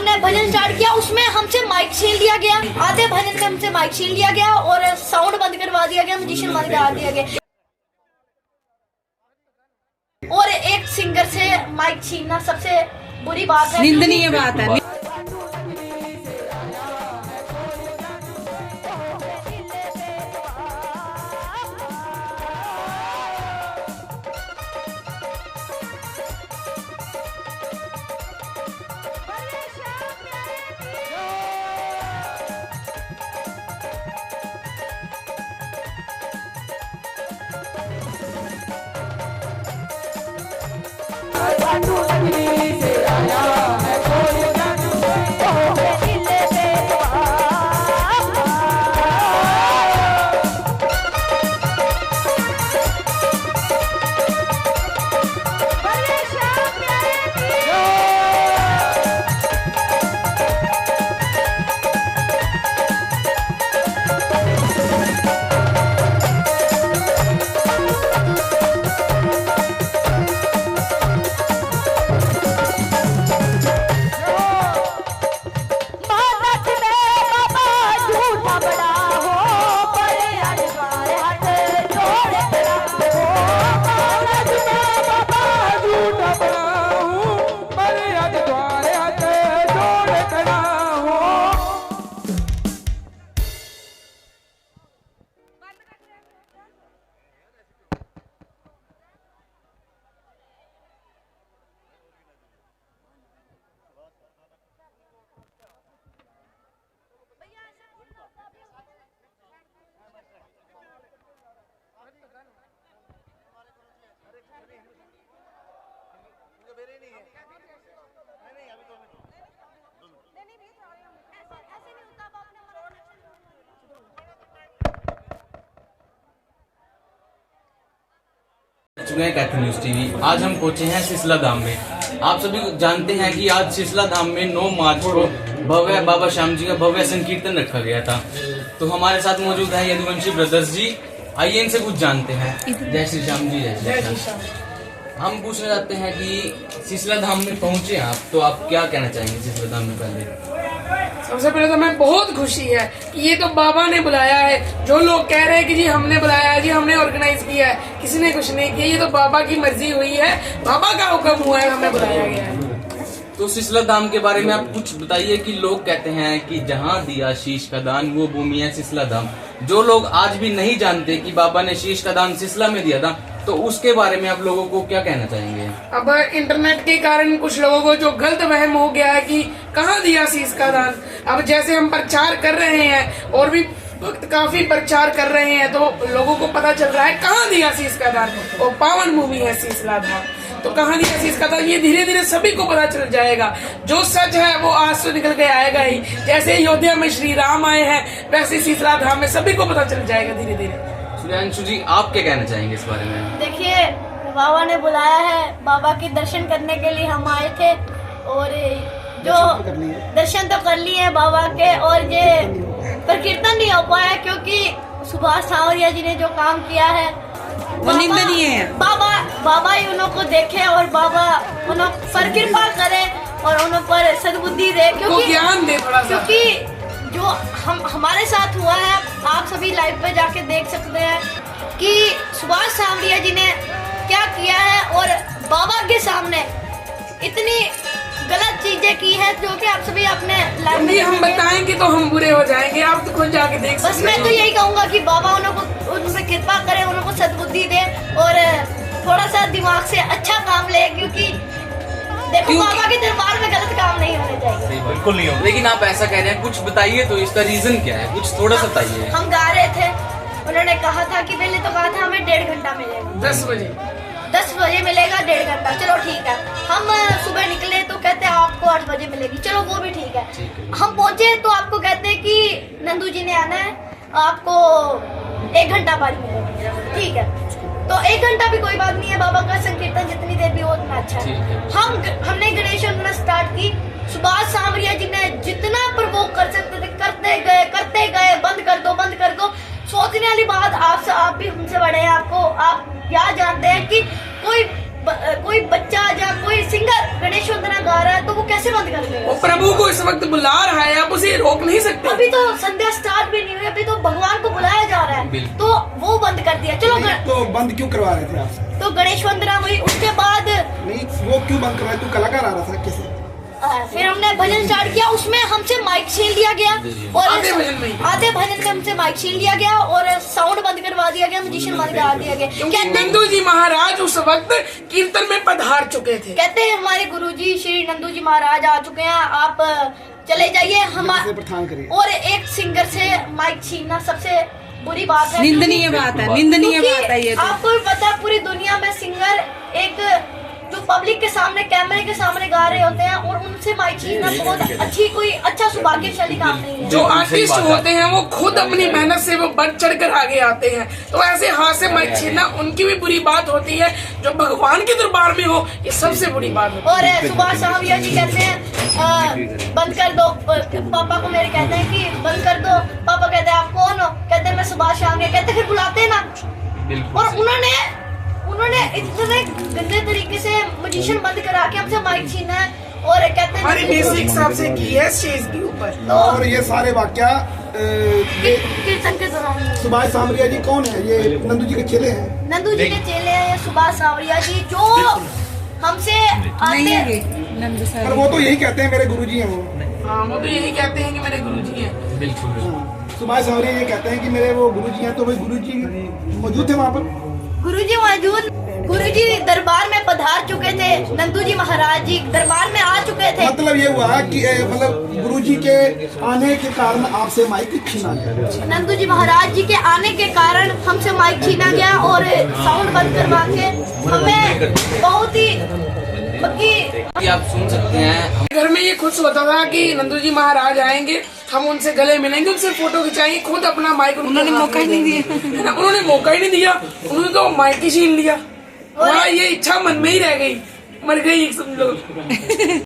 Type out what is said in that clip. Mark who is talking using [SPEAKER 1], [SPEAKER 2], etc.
[SPEAKER 1] हमने भजन स्टार्ट किया, उसमें हमसे माइक छीन लिया गया, आधे भजन में हमसे माइक छीन लिया गया और साउंड बंद करवा दिया गया, म्यूजिशियन बंद करवा दिया गया और एक सिंगर से माइक छीनना सबसे बुरी बात है,
[SPEAKER 2] निंदनीय बात है।
[SPEAKER 3] चुके हैं कैथल न्यूज टीवी। आज हम पहुंचे हैं सिसला धाम में। आप सभी जानते हैं कि आज सिसला धाम में 9 मार्च को भव्य बाबा श्याम जी का भव्य संकीर्तन रखा गया था। तो हमारे साथ मौजूद है यदुवंशी ब्रदर्स जी। आइए इनसे कुछ जानते हैं। जय श्री श्याम जी। जय श्री श्याम। हम पूछना चाहते हैं कि सिसला धाम में पहुंचे आप, तो आप क्या कहना चाहेंगे सिसला धाम में? पहले
[SPEAKER 2] सबसे पहले तो मैं बहुत खुशी है कि ये तो बाबा ने बुलाया है। जो लोग कह रहे हैं कि जी हमने बुलाया है, जी हमने ऑर्गेनाइज किया है, किसी ने कुछ नहीं किया। ये तो बाबा की मर्जी हुई है, बाबा का हुक्म हुआ है, हमें बुलाया गया है।
[SPEAKER 3] तो सिसला धाम के बारे में आप कुछ बताइए कि लोग कहते हैं कि जहाँ दिया शीश का दान वो भूमि है सिसला धाम। जो लोग आज भी नहीं जानते कि बाबा ने शीश का दान सिसला में दिया था, तो उसके बारे में आप लोगों को क्या कहना चाहेंगे?
[SPEAKER 2] अब इंटरनेट के कारण कुछ लोगों को जो गलत वहम हो गया है कि कहाँ दिया शीश का दान। अब जैसे हम प्रचार कर रहे हैं और भी वक्त काफी प्रचार कर रहे हैं, तो लोगों को पता चल रहा है कहाँ दिया शीश का दान। और पावन भूमि है सिसला धाम, तो कहाँ दिया शीश का दान ये धीरे धीरे सभी को पता चल जाएगा। जो सच है वो आज तो निकल के आएगा ही। जैसे अयोध्या में श्री राम आए हैं, वैसे सिसला धाम में सभी को पता चल जाएगा धीरे धीरे।
[SPEAKER 3] सुधांशु जी, आप क्या कहना चाहेंगे इस बारे में?
[SPEAKER 1] देखिए, बाबा ने बुलाया है, बाबा के दर्शन करने के लिए हम आए थे और जो दर्शन तो कर लिए हैं बाबा के, और ये प्रकीर्तन नहीं हो पाया क्योंकि सुभाष सांवरिया जी ने जो काम किया है वो निंदनीय है। बाबा ही उन्हों को देखे और बाबा उन्हों पर कृपा करे और उन्हों पर सद्बुद्धि दे, क्योंकि
[SPEAKER 2] ज्ञान दे थोड़ा सा।
[SPEAKER 1] क्योंकि जो हमारे साथ हुआ है, आप सभी लाइव पे जाके देख सकते हैं कि सुभाष सांवरिया जी ने क्या किया है और बाबा के सामने इतनी गलत चीजें की है जो कि आप सभी अपने लाइव में
[SPEAKER 2] हम बताएंगे तो हम बुरे हो जाएंगे। आप तो खुद जाके देख सकते हैं।
[SPEAKER 1] बस मैं तो यही कहूंगा कि बाबा उन पे कृपा करे, उनको सद्बुद्धि दे और थोड़ा सा दिमाग से अच्छा काम ले, क्योंकि देखो बाबा के दरबार में गलत काम नहीं होने चाहिए।
[SPEAKER 3] बिल्कुल नहीं हो। लेकिन आप ऐसा कह रहे हैं, कुछ बताइए तो इसका रीजन क्या है? कुछ थोड़ा सा बताइए।
[SPEAKER 1] हम गा रहे थे, उन्होंने कहा था कि पहले तो कहा था हमें 1.5 घंटा मिलेगा,
[SPEAKER 2] 10 बजे मिलेगा 1.5 घंटा। चलो ठीक है। हम सुबह निकले तो कहते हैं आपको 8 बजे मिलेगी, चलो वो भी ठीक है। हम पहुंचे तो आपको कहते हैं कि नंदू जी ने आना है, आपको 1 घंटा बाद मिलेगा। ठीक है, तो 1 घंटा भी कोई बात नहीं है, बाबा का संकीर्तन जितनी देर भी हो उतना अच्छा है। हमने गणेश वंदना स्टार्ट की। सुभाष सांवरिया जी ने जितना प्रवोक कर सकते थे करते गए, बंद कर दो। सोचने वाली बात, आप भी हमसे बड़े हैं, आप याद जानते हैं कि कोई कोई बच्चा या कोई सिंगर गणेश वंदना गा रहा है तो वो कैसे बंद कर देगा?
[SPEAKER 4] वो प्रभु को इस वक्त बुला रहा है, आप उसे रोक नहीं सकते।
[SPEAKER 2] अभी तो संध्या स्टार्ट भी नहीं हुई, अभी तो भगवान को बुलाया जा रहा है,
[SPEAKER 3] बिल्कुल।
[SPEAKER 2] तो वो बंद कर दिया। चलो
[SPEAKER 5] तो बंद क्यों करवा रहे थे आप?
[SPEAKER 2] तो गणेश वंदना हुई, उसके बाद
[SPEAKER 5] नहीं, वो क्यों बंद करवाए? तू कलाकार आ रहा था कैसे?
[SPEAKER 2] फिर हमने भजन स्टार्ट किया, उसमें हमसे माइक छीन लिया गया और
[SPEAKER 4] आधे भजन में
[SPEAKER 2] हमसे माइक छीन लिया गया और साउंड बंद करवा दिया गया, म्यूजिशियन बंद करा दिया गया।
[SPEAKER 4] क्योंकि नंदू जी महाराज उस वक्त कीर्तन में पधार चुके थे।
[SPEAKER 2] कहते हैं हमारे गुरुजी श्री नंदू जी महाराज आ चुके हैं, आप चले जाइए।
[SPEAKER 5] से प्रस्थान करिए।
[SPEAKER 2] और एक सिंगर से माइक छीनना सबसे बुरी बात है,
[SPEAKER 6] निंदनीय बात है, निंदनीय
[SPEAKER 2] क्योंकि
[SPEAKER 6] बात है ये तो।
[SPEAKER 2] आपको भी पता है पूरी दुनिया में सिंगर एक जो पब्लिक के सामने कैमरे के सामने गा रहे होते हैं और उनसे माइक छीनना बहुत कोई अच्छा सौभाग्यशाली काम नहीं है।
[SPEAKER 4] जो आर्टिस्ट होते हैं वो खुद अपनी मेहनत से वो बढ़ चढ़ कर आगे आते हैं, तो ऐसे हाथ से माइक छीनना उनकी भी बुरी बात होती है। जो भगवान के दरबार में हो ये सबसे बुरी बात होती है।
[SPEAKER 2] और सुभाष सावरिया जी कहते हैं बंद कर दो, पापा को मेरे कहते हैं कि बंद कर दो। पापा कहते हैं आप कौन हो? कहते हैं मैं सुभाष सावरिया। कहते फिर बुलाते ना।
[SPEAKER 3] बिल्कुल
[SPEAKER 2] और उन्होंने इतने गंदे तरीके से म्यूजिशियन बंद करा के हमसे माइक छीना है और कहते हैं
[SPEAKER 4] हमारी बेसिक हिसाब से की है स्टेज के ऊपर।
[SPEAKER 5] और ये सारे वाक्या
[SPEAKER 2] कीर्तन के दौरान।
[SPEAKER 5] सुभाष सावरिया जी कौन है? ये नंदू जी के चेले हैं।
[SPEAKER 2] नंदू जी के चेले हैं सुभाष सावरिया जी, जो हमसे
[SPEAKER 6] नहीं
[SPEAKER 2] आते
[SPEAKER 6] है नंदू
[SPEAKER 5] पर
[SPEAKER 6] सर।
[SPEAKER 5] वो तो यही कहते हैं मेरे गुरुजी हैं वो।
[SPEAKER 4] हाँ, वो तो यही कहते हैं कि मेरे गुरुजी हैं।
[SPEAKER 3] बिल्कुल
[SPEAKER 5] हाँ, सुभाष सावरिया ये कहते हैं कि मेरे वो गुरुजी हैं। तो भाई गुरुजी मौजूद थे वहाँ पर?
[SPEAKER 2] गुरुजी मौजूद, गुरुजी दरबार में पधार चुके थे। नंदू जी महाराज जी दरबार में आ चुके थे।
[SPEAKER 5] मतलब ये हुआ कि मतलब गुरुजी के आने के कारण आपसे माइक छीना गया।
[SPEAKER 2] नंदू जी महाराज जी के आने के कारण हमसे माइक छीना गया और साउंड बंद करवा के हमें बहुत ही
[SPEAKER 3] कि आप सुन सकते हैं।
[SPEAKER 4] घर में ये खुश होता था कि नंदू जी महाराज आएंगे, हम उनसे गले मिलेंगे, उनसे फोटो खिंचाएंगे, खुद अपना माइक
[SPEAKER 6] उन्होंने मौका ही नहीं दिया।
[SPEAKER 4] है ना, उन्होंने मौका ही नहीं दिया, उन्होंने तो माइक ही छीन लिया। और ये इच्छा मन में ही रह गई, मर गई समझ लो।